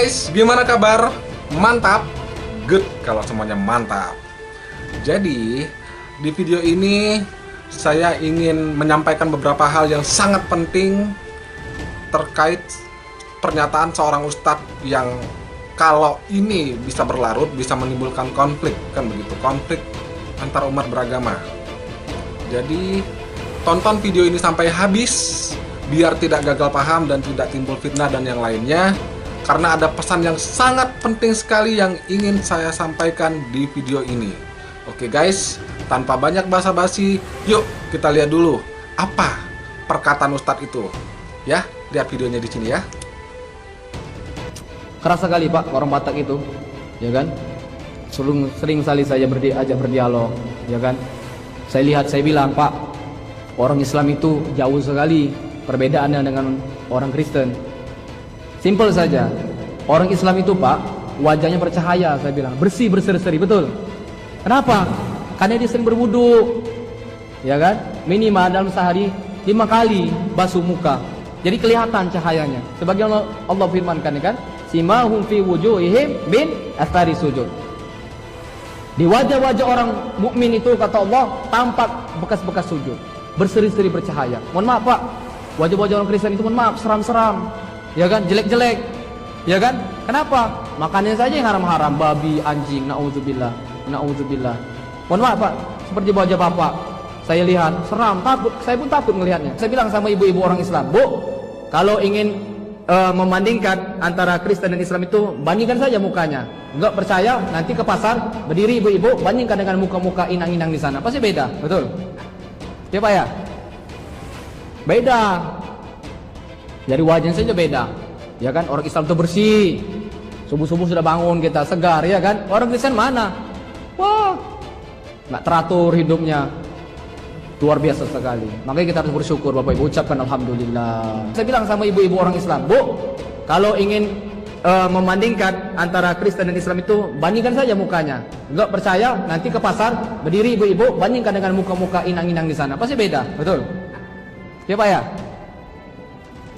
guys, gimana kabar? Mantap? Good kalau semuanya mantap. Jadi, di video ini saya ingin menyampaikan beberapa hal yang sangat penting terkait pernyataan seorang ustadz yang kalau ini bisa berlarut, bisa menimbulkan konflik, kan begitu, konflik antar umat beragama. Jadi, tonton video ini sampai habis biar tidak gagal paham dan tidak timbul fitnah dan yang lainnya, karena ada pesan yang sangat penting sekali yang ingin saya sampaikan di video ini. Oke guys, tanpa banyak basa-basi, yuk kita lihat dulu apa perkataan Ustadz itu. Ya, lihat videonya di sini ya. Keras sekali Pak orang Batak itu, ya kan? Sering kali saya ajak berdialog, ya kan? Saya bilang, Pak, orang Islam itu jauh sekali perbedaannya dengan orang Kristen. Simple saja. Orang Islam itu, Pak, wajahnya bercahaya, saya bilang, bersih, berseri-seri, betul. Kenapa? Karena dia sering berwudu, ya kan? Minimal dalam sehari 5 kali basuh muka. Jadi kelihatan cahayanya. Sebagaimana Allah firmankan, ya kan? Simahum fi wujuhihim min athari sujud. Di wajah-wajah orang mukmin itu, kata Allah, tampak bekas-bekas sujud, berseri-seri bercahaya. Mohon maaf, Pak, wajah-wajah orang Kristen itu, mohon maaf, seram-seram, ya kan, jelek-jelek, ya kan? Kenapa? Makannya saja yang haram-haram, babi, anjing, naudzubillah, naudzubillah. Mohon maaf, Pak, seperti wajah Bapak, saya lihat seram, takut, saya pun takut melihatnya. Saya bilang sama ibu-ibu orang Islam, Bu, kalau ingin membandingkan antara Kristen dan Islam itu, bandingkan saja mukanya. Enggak percaya, nanti ke pasar, berdiri ibu-ibu, bandingkan dengan muka-muka inang-inang di sana, pasti beda, betul? Ya Pak ya? Beda. Dari wajah saja beda, ya kan? Orang Islam itu bersih, subuh-subuh sudah bangun kita segar, ya kan? Orang Kristen mana? Wah, nggak teratur hidupnya, luar biasa sekali. Makanya kita harus bersyukur, Bapak Ibu, ucapkan alhamdulillah. Saya bilang sama ibu-ibu orang Islam, Bu, kalau ingin membandingkan antara Kristen dan Islam itu, bandingkan saja mukanya. Enggak percaya, nanti ke pasar, berdiri ibu-ibu, bandingkan dengan muka-muka inang-inang di sana, pasti beda, betul? Ya Pak ya?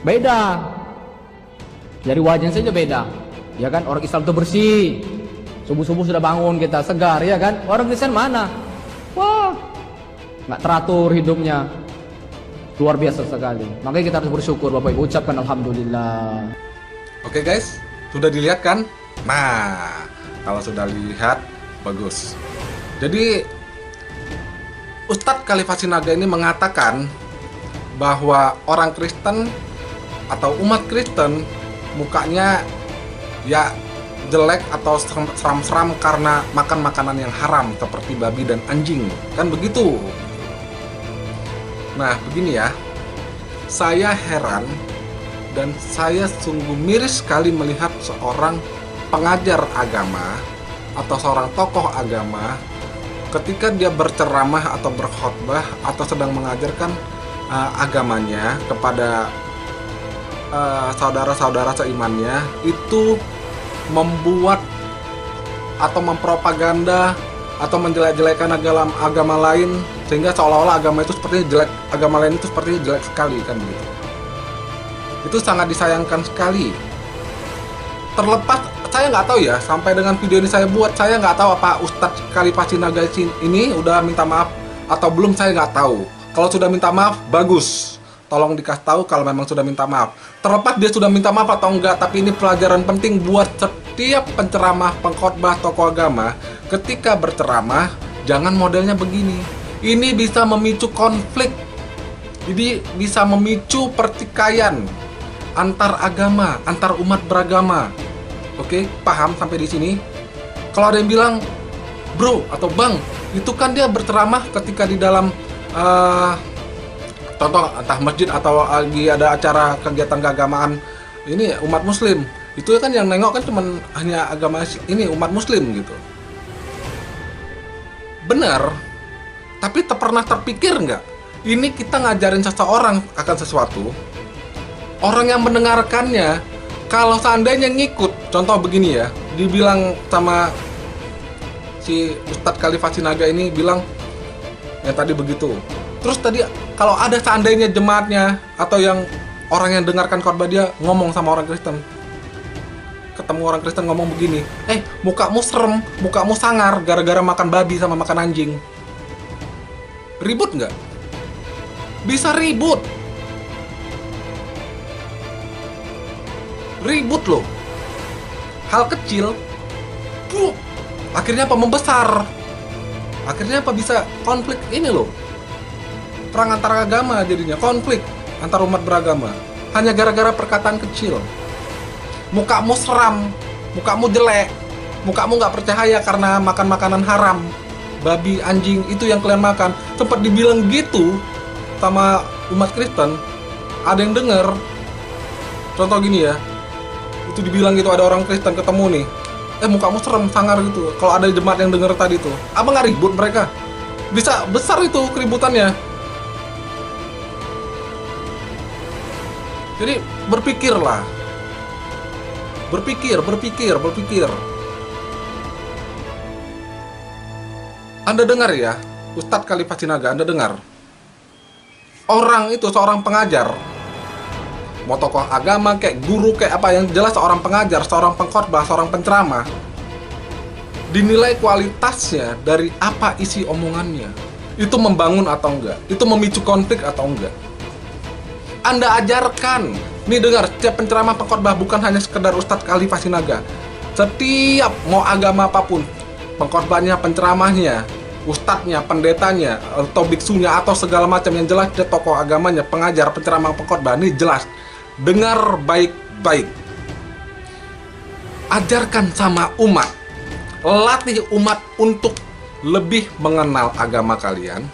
Beda. Dari wajah saja beda, ya kan? Orang Islam itu bersih, subuh-subuh sudah bangun kita segar, ya kan? Orang Kristen mana? Wah, nggak teratur hidupnya, luar biasa sekali. Makanya kita harus bersyukur, Bapak Ibu, ucapkan alhamdulillah. Oke guys, sudah dilihat kan? Nah, kalau sudah lihat, bagus. Jadi, Ustadz Khalifah Sinaga ini mengatakan bahwa orang Kristen atau umat Kristen mukanya ya jelek atau seram-seram karena makan makanan yang haram seperti babi dan anjing, kan begitu. Nah begini ya, saya heran dan saya sungguh miris sekali melihat seorang pengajar agama atau seorang tokoh agama ketika dia berceramah atau berkhotbah atau sedang mengajarkan agamanya kepada saudara-saudara seimannya, itu membuat atau mempropaganda atau menjelek-jelekan agama lain, sehingga seolah-olah agama itu sepertinya jelek, agama lain itu sepertinya jelek sekali, kan begitu. Itu sangat disayangkan sekali. Terlepas, saya nggak tahu ya, sampai dengan video ini saya buat, saya nggak tahu apa Ustadz Khalifah Sinaga ini udah minta maaf atau belum, saya nggak tahu. Kalau sudah minta maaf, bagus. Tolong dikasih tahu kalau memang sudah minta maaf. Terlepas dia sudah minta maaf atau enggak, tapi ini pelajaran penting buat setiap penceramah, pengkhotbah, tokoh agama. Ketika berceramah, jangan modelnya begini. Ini bisa memicu konflik. Jadi bisa memicu pertikaian antar agama, antar umat beragama. Oke, paham sampai di sini? Kalau ada yang bilang, bro atau bang, itu kan dia berceramah ketika di dalam contoh entah masjid atau lagi ada acara kegiatan keagamaan ini umat muslim, itu kan yang nengok kan cuman hanya agama ini umat muslim gitu. Benar, tapi pernah terpikir nggak, ini kita ngajarin seseorang akan sesuatu, orang yang mendengarkannya kalau seandainya ngikut, contoh begini ya, dibilang sama si Ustadz Khalifah Sinaga ini bilang yang tadi begitu. Terus tadi kalau ada seandainya jemaatnya atau yang orang yang dengarkan khotbah dia ngomong sama orang Kristen, ketemu orang Kristen ngomong begini, mukamu serem, mukamu sangar gara-gara makan babi sama makan anjing. Ribut nggak? Bisa ribut. Ribut loh. Hal kecil, akhirnya apa membesar. Akhirnya apa bisa konflik ini loh. Perang antar agama jadinya, konflik antar umat beragama. Hanya gara-gara perkataan kecil. Mukamu seram, mukamu jelek, mukamu nggak percaya karena makan makanan haram, babi, anjing, itu yang kalian makan. Sempat dibilang gitu sama umat Kristen, ada yang denger. Contoh gini ya, itu dibilang gitu, ada orang Kristen ketemu nih, mukamu serem, sangar gitu. Kalau ada jemaat yang denger tadi tuh, apa nggak ribut mereka? Bisa besar itu keributannya. Jadi berpikirlah. Berpikir. Anda dengar ya, Ustadz Khalifah Sinaga, Anda dengar? Orang itu seorang pengajar, mau tokoh agama kayak guru kayak apa, yang jelas seorang pengajar, seorang pengkhotbah, seorang penceramah, dinilai kualitasnya dari apa isi omongannya. Itu membangun atau enggak? Itu memicu konflik atau enggak? Anda ajarkan. Nih dengar, setiap penceramah pengkhotbah bukan hanya sekedar Ustadz Khalifah Sinaga. Setiap mau agama apapun, pengkhotbahnya, penceramahnya, ustadznya, pendetanya, atau biksunya, atau segala macam yang jelas dia tokoh agamanya, pengajar, penceramah, pengkhotbah, ini jelas. Dengar baik-baik. Ajarkan sama umat. Latih umat untuk lebih mengenal agama kalian.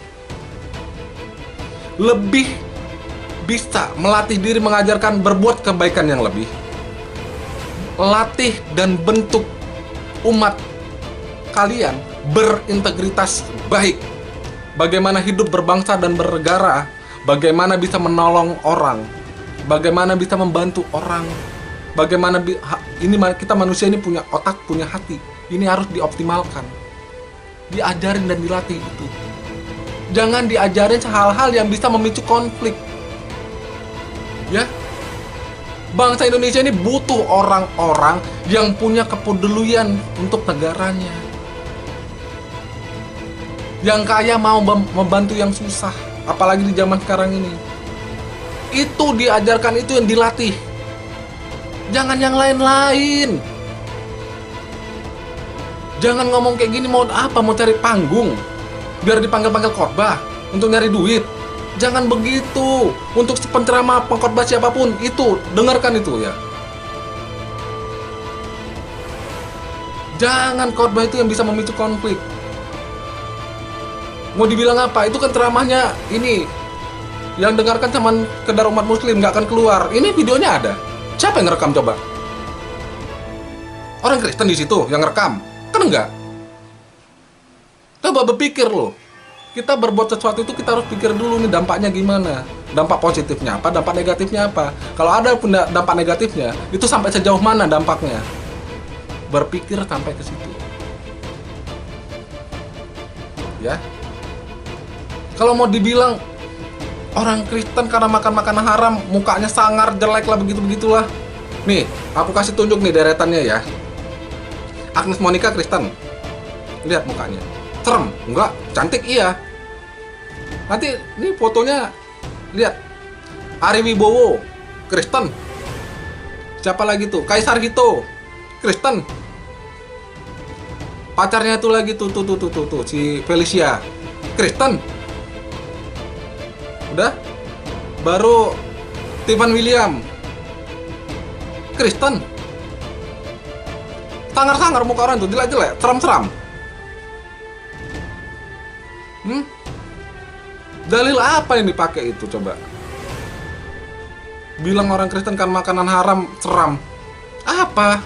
Lebih bisa melatih diri, mengajarkan berbuat kebaikan yang lebih. Latih dan bentuk umat kalian berintegritas baik. Bagaimana hidup berbangsa dan bernegara, bagaimana bisa menolong orang, bagaimana bisa membantu orang, bagaimana ini kita manusia ini punya otak, punya hati. Ini harus dioptimalkan. Diajarin dan dilatih itu. Jangan diajarin hal-hal yang bisa memicu konflik. Ya, bangsa Indonesia ini butuh orang-orang yang punya kepedulian untuk negaranya, yang kaya mau membantu yang susah, apalagi di zaman sekarang ini. Itu diajarkan, itu yang dilatih. Jangan yang lain-lain. Jangan ngomong kayak gini, mau apa? Mau cari panggung biar dipanggil-panggil khotbah untuk nyari duit. Jangan begitu. Untuk penceramah, pengkhotbah siapapun itu, dengarkan itu ya. Jangan khotbah itu yang bisa memicu konflik. Mau dibilang apa? Itu kan ceramahnya ini yang dengarkan cuma sekedar umat muslim, nggak akan keluar. Ini videonya ada. Siapa yang ngerekam coba? Orang Kristen di situ yang ngerekam? Kan enggak. Coba berpikir loh. Kita berbuat sesuatu itu kita harus pikir dulu nih dampaknya gimana. Dampak positifnya apa, dampak negatifnya apa. Kalau ada dampak negatifnya, itu sampai sejauh mana dampaknya. Berpikir sampai ke situ. Ya. Kalau mau dibilang orang Kristen karena makan makanan haram, mukanya sangar, jelek lah, begitu-begitulah. Nih, aku kasih tunjuk nih deretannya ya. Agnes Monica Kristen. Lihat mukanya. Serem? Enggak. Cantik? Iya. Nanti ini fotonya, lihat. Ari Wibowo Kristen. Siapa lagi tuh? Kaisar Hito Kristen. Pacarnya itu lagi tuh si Felicia Kristen. Udah. Baru Stephen William Kristen. Sangar-sangar muka orang tuh, jelek-jelek, seram-seram. Dalil apa yang dipakai itu coba? Bilang orang Kristen kan makanan haram, seram. Apa?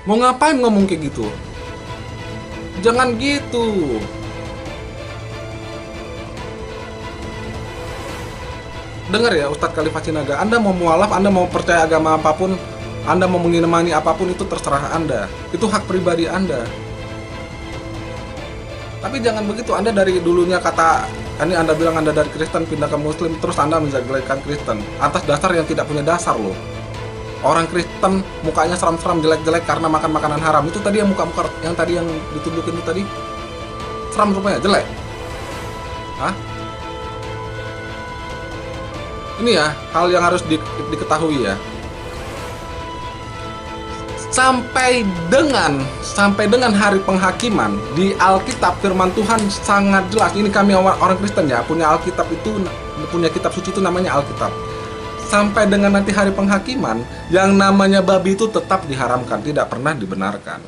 Mau ngapain ngomong kayak gitu? Jangan gitu. Dengar ya Ustadz Khalifah Sinaga, Anda mau mualaf, Anda mau percaya agama apapun, Anda mau mengimani apapun, itu terserah Anda. Itu hak pribadi Anda. Tapi jangan begitu. Anda dari dulunya kata, ini Anda bilang Anda dari Kristen pindah ke Muslim, terus Anda menjelekkan Kristen atas dasar yang tidak punya dasar loh. Orang Kristen mukanya seram-seram, jelek-jelek karena makan makanan haram. Itu tadi yang muka-muka yang tadi yang ditunjukin itu tadi seram rupanya, jelek. Hah? Ini ya hal yang harus diketahui ya. Sampai dengan hari penghakiman di Alkitab, firman Tuhan sangat jelas. Ini kami orang Kristen ya, punya Alkitab itu, punya kitab suci itu namanya Alkitab. Sampai dengan nanti hari penghakiman, yang namanya babi itu tetap diharamkan, tidak pernah dibenarkan.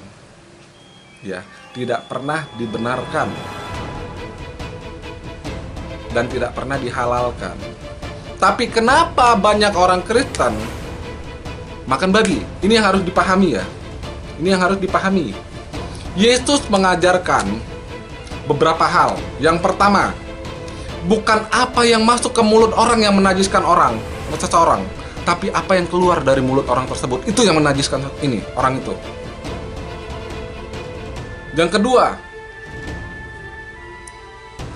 Ya, tidak pernah dibenarkan. Dan tidak pernah dihalalkan. Tapi kenapa banyak orang Kristen makan babi? Ini yang harus dipahami ya. Ini yang harus dipahami. Yesus mengajarkan beberapa hal. Yang pertama, bukan apa yang masuk ke mulut orang yang menajiskan seseorang, tapi apa yang keluar dari mulut orang tersebut, itu yang menajiskan orang itu. Yang kedua,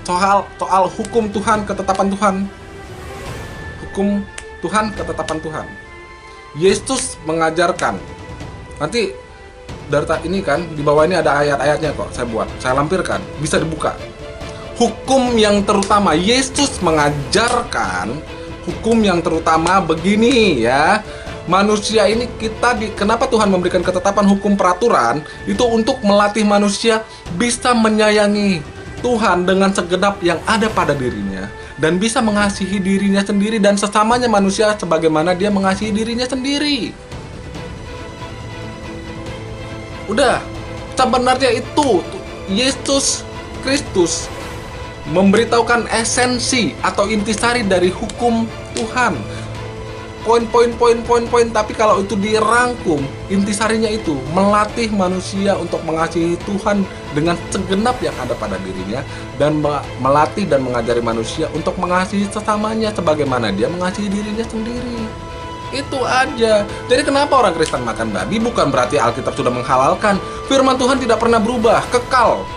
soal hukum Tuhan, ketetapan Tuhan. Hukum Tuhan, ketetapan Tuhan. Yesus mengajarkan. Nanti dari ini kan di bawah ini ada ayat-ayatnya kok, saya lampirkan, bisa dibuka. Hukum yang terutama, Yesus mengajarkan hukum yang terutama begini ya. Manusia ini kenapa Tuhan memberikan ketetapan hukum peraturan? Itu untuk melatih manusia bisa menyayangi Tuhan dengan segenap yang ada pada dirinya, dan bisa mengasihi dirinya sendiri dan sesamanya manusia sebagaimana dia mengasihi dirinya sendiri. Udah, sebenarnya itu Yesus Kristus memberitahukan esensi atau intisari dari hukum Tuhan. Poin-poin, tapi kalau itu dirangkum, intisarinya itu melatih manusia untuk mengasihi Tuhan dengan segenap yang ada pada dirinya, dan melatih dan mengajari manusia untuk mengasihi sesamanya sebagaimana dia mengasihi dirinya sendiri. Itu aja. Jadi kenapa orang Kristen makan babi? Bukan berarti Alkitab sudah menghalalkan. Firman Tuhan tidak pernah berubah, kekal.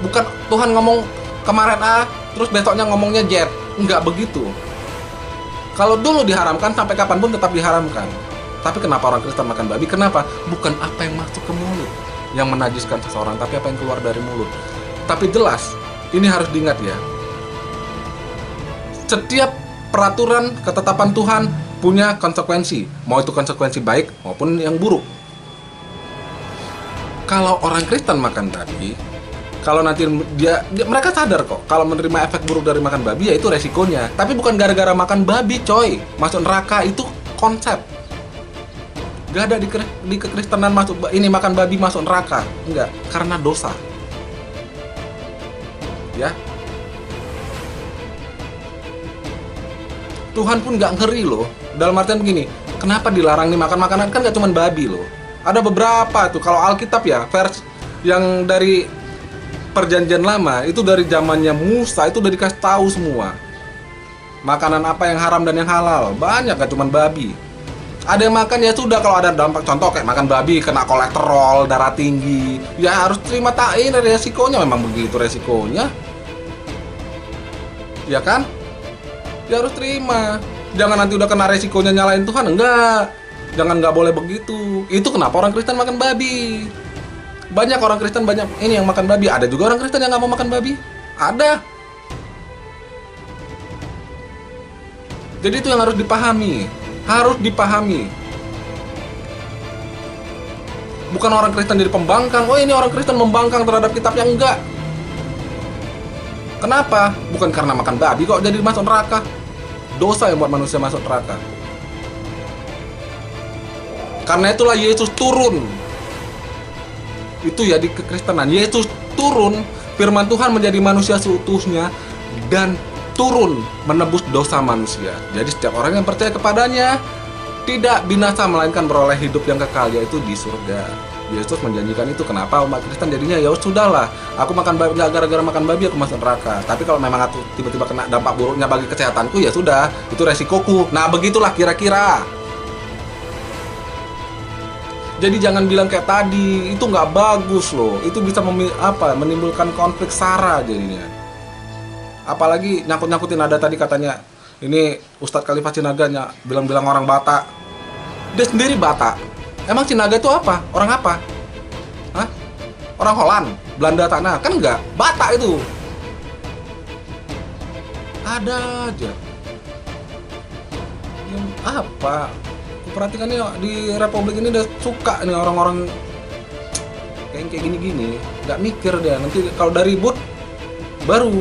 Bukan Tuhan ngomong kemarin A, terus besoknya ngomongnya Z. Enggak begitu. Kalau dulu diharamkan, sampai kapanpun tetap diharamkan. Tapi kenapa orang Kristen makan babi? Kenapa? Bukan apa yang masuk ke mulut yang menajiskan seseorang, tapi apa yang keluar dari mulut. Tapi jelas, ini harus diingat ya. Setiap peraturan, ketetapan Tuhan punya konsekuensi. Mau itu konsekuensi baik maupun yang buruk. Kalau orang Kristen makan babi, kalau nanti mereka sadar kok kalau menerima efek buruk dari makan babi, ya itu resikonya. Tapi bukan gara-gara makan babi coy masuk neraka, itu konsep. Gak ada di kekristenan makan babi masuk neraka. Enggak, karena dosa. Ya. Tuhan pun gak ngeri loh. Dalam artian begini, kenapa dilarang nih makan makanan? Kan gak cuma babi loh. Ada beberapa tuh, kalau Alkitab ya, vers yang dari Perjanjian Lama itu dari zamannya Musa itu udah dikasih tahu semua. Makanan apa yang haram dan yang halal. Banyak, gak cuma babi. Ada yang makan ya sudah, kalau ada dampak, contoh kayak makan babi kena kolesterol, darah tinggi, ya harus terima ini resikonya, memang begitu resikonya. Ya kan? Ya harus terima. Jangan nanti udah kena resikonya nyalain Tuhan, enggak. Jangan, nggak boleh begitu. Itu kenapa orang Kristen makan babi. Banyak orang Kristen ini yang makan babi. Ada juga orang Kristen yang nggak mau makan babi. Ada. Jadi itu yang harus dipahami. Harus dipahami. Bukan orang Kristen jadi pembangkang. Oh, ini orang Kristen membangkang terhadap kitabnya. Enggak. Kenapa? Bukan karena makan babi kok jadi masuk neraka. Dosa yang buat manusia masuk neraka. Karena itulah Yesus turun. Itu ya di kekristenan, Yesus turun, firman Tuhan menjadi manusia seutuhnya dan turun menebus dosa manusia. Jadi setiap orang yang percaya kepadanya tidak binasa melainkan beroleh hidup yang kekal, yaitu di surga. Yesus menjanjikan itu. Kenapa umat Kristen jadinya ya sudahlah, aku makan babi, gara-gara makan babi aku masuk neraka. Tapi kalau memang aku tiba-tiba kena dampak buruknya bagi kesehatanku, ya sudah, itu resikoku. Nah, begitulah kira-kira. Jadi jangan bilang kayak tadi, itu nggak bagus loh. Itu bisa menimbulkan konflik sara jadinya. Apalagi nyangkut-nyangkutin, ada tadi katanya, ini Ustadz Khalifah Sinaga bilang-bilang orang Batak. Dia sendiri Batak. Emang Cinaga itu apa? Orang apa? Hah? Orang Holland, Belanda tanah? Kan enggak, Batak itu. Ada aja. Yang apa? Perhatikan nih di Republik ini udah suka nih orang-orang kayak gini-gini, nggak mikir dia. Nanti kalau udah ribut baru.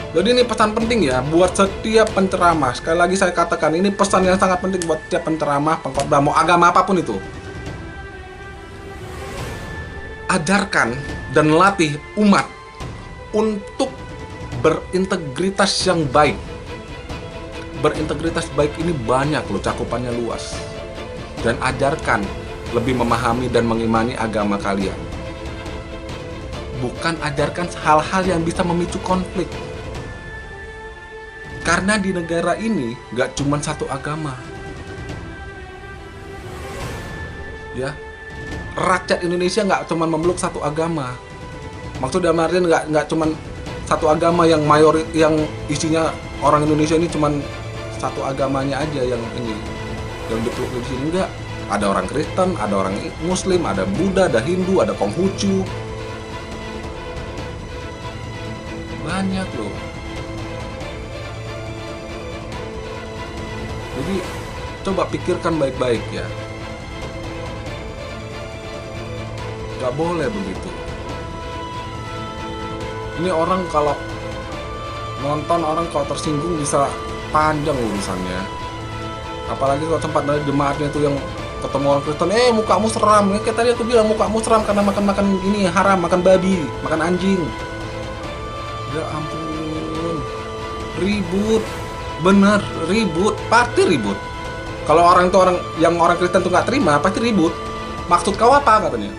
Jadi ini pesan penting ya buat setiap penceramah. Sekali lagi saya katakan, ini pesan yang sangat penting buat setiap penceramah, pengkhotbah, mau agama apapun itu. Ajarkan dan latih umat untuk berintegritas yang baik. Berintegritas baik ini banyak loh, cakupannya luas. Dan ajarkan lebih memahami dan mengimani agama kalian. Bukan ajarkan hal-hal yang bisa memicu konflik. Karena di negara ini gak cuma satu agama. Ya, rakyat Indonesia gak cuma memeluk satu agama. Maksudnya artian gak cuma satu agama yang yang isinya orang Indonesia ini cuma satu agamanya aja yang ini, yang dipeluk di sini. Enggak. Ada orang Kristen, ada orang Muslim, ada Buddha, ada Hindu, ada Konghucu. Banyak loh. Jadi coba pikirkan baik-baik ya. Gak boleh begitu. Ini orang kalau nonton, orang kalau tersinggung bisa panjang urusannya. Apalagi kalau tempat dari jemaatnya itu yang ketemu orang Kristen, mukamu seram. Kayak tadi aku bilang mukamu seram karena makan ini haram, makan babi, makan anjing. Ya ampun, ribut, bener ribut, pasti ribut. Kalau orang Kristen tuh nggak terima, pasti ribut. Maksud kau apa katanya?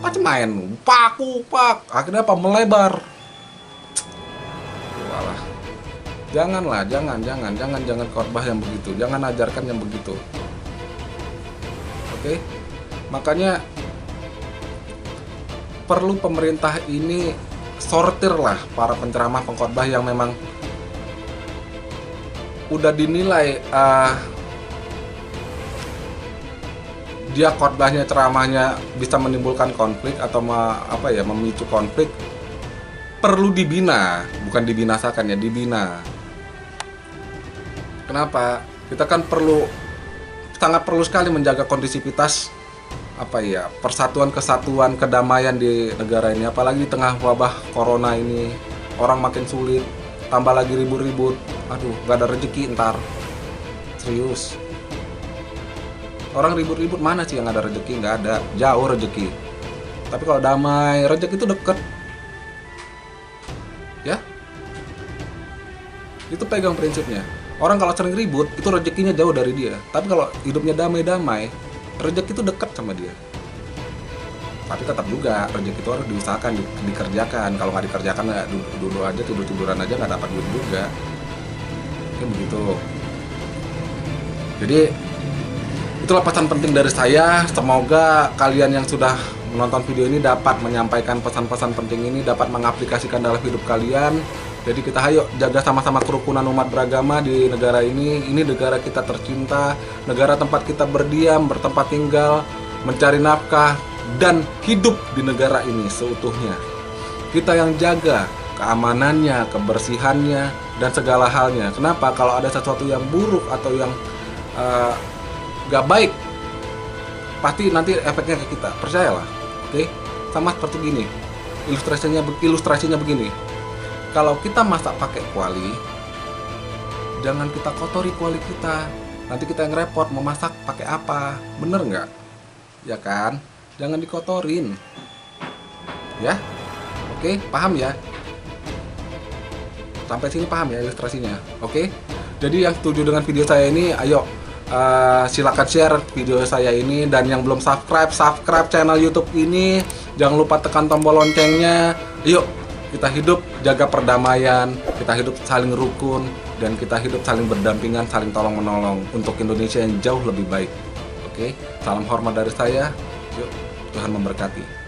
Macam main, pak, akhirnya apa melebar. Walah. Janganlah, jangan khotbah yang begitu, jangan ajarkan yang begitu. Oke? Makanya perlu pemerintah ini sortir lah para penceramah pengkhotbah yang memang udah dinilai dia khotbahnya, ceramahnya bisa menimbulkan konflik atau memicu konflik. Perlu dibina, bukan dibinasakan ya, dibina. Kenapa? Kita kan sangat perlu sekali menjaga kondisivitas persatuan, kesatuan, kedamaian di negara ini. Apalagi di tengah wabah corona ini, orang makin sulit, tambah lagi ribut-ribut. Aduh, gak ada rezeki ntar. Serius. Orang ribut-ribut mana sih yang ada rezeki? Gak ada, jauh rezeki. Tapi kalau damai, rezeki itu deket. Ya, itu pegang prinsipnya. Orang kalau sering ribut, itu rezekinya jauh dari dia. Tapi kalau hidupnya damai-damai, rezeki itu dekat sama dia. Tapi tetap juga rezeki itu harus diusahakan, dikerjakan. Kalau nggak dikerjakan, ya duduk aja, tidur-tiduran aja nggak dapat duit juga. Kayak begitu. Jadi itulah pesan penting dari saya. Semoga kalian yang sudah menonton video ini dapat menyampaikan pesan-pesan penting ini, dapat mengaplikasikan dalam hidup kalian. Jadi kita ayo jaga sama-sama kerukunan umat beragama di negara ini. Ini negara kita tercinta, negara tempat kita berdiam, bertempat tinggal, mencari nafkah, dan hidup di negara ini seutuhnya. Kita yang jaga keamanannya, kebersihannya, dan segala halnya. Kenapa? Kalau ada sesuatu yang buruk atau yang gak baik, pasti nanti efeknya ke kita. Percayalah. Oke? Sama seperti gini. Ilustrasinya begini. Kalau kita masak pakai kuali, jangan kita kotori kuali kita. Nanti kita yang repot mau masak pakai apa. Bener nggak? Ya kan? Jangan dikotorin. Ya? Oke? Paham ya? Sampai sini paham ya ilustrasinya? Oke? Jadi yang setuju dengan video saya ini, ayo silakan share video saya ini. Dan yang belum subscribe channel YouTube ini. Jangan lupa tekan tombol loncengnya. Yuk, kita hidup jaga perdamaian, kita hidup saling rukun, dan kita hidup saling berdampingan, saling tolong-menolong untuk Indonesia yang jauh lebih baik. Oke, salam hormat dari saya. Yuk, Tuhan memberkati.